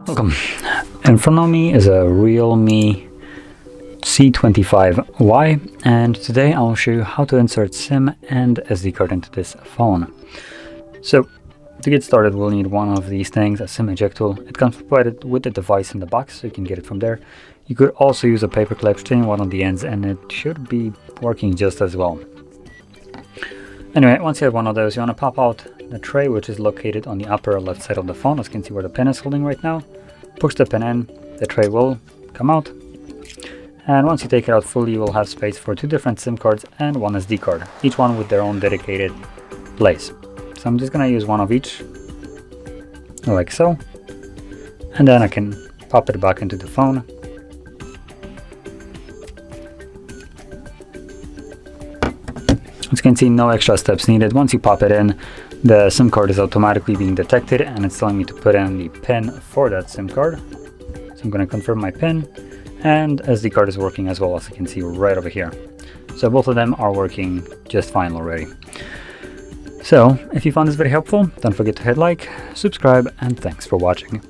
Welcome. In front of me is a REALME C25Y, and today I'll show you how to insert SIM and SD card into this phone. So to get started, we'll need one of these things, a SIM eject tool. It comes provided with the device in the box, so you can get it from there. You could also use a paper clip, string one on the ends, and it should be working just as well. Anyway, once you have one of those, you want to pop out the tray, which is located on the upper left side of the phone. As you can see where the pin is holding right now. Push the pin in, the tray will come out. And once you take it out fully, you will have space for 2 different SIM cards and 1 SD card, each one with their own dedicated place. So I'm just going to use one of each, like so. And then I can pop it back into the phone. As you can see, no extra steps needed. Once you pop it in, the SIM card is automatically being detected and it's telling me to put in the pin for that SIM card. So I'm going to confirm my pin, and SD card is working as well, as you can see right over here. So both of them are working just fine already. So if you found this very helpful, don't forget to hit like, subscribe, and thanks for watching.